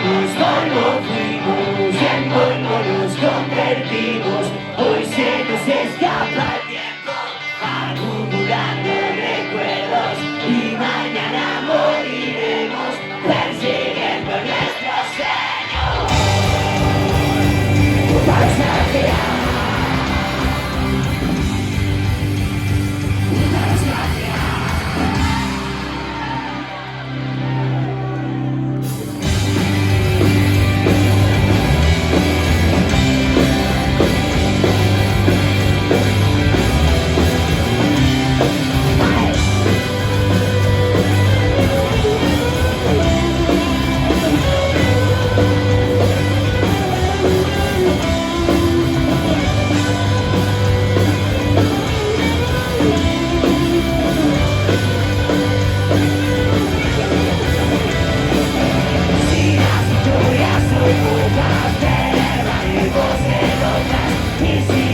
somos, polvo fuimos, y en polvo nos convertimos. Hoy se nos escapa el tiempo, acumulando recuerdos, y mañana moriremos persiguiendo nuestro sueño. Y si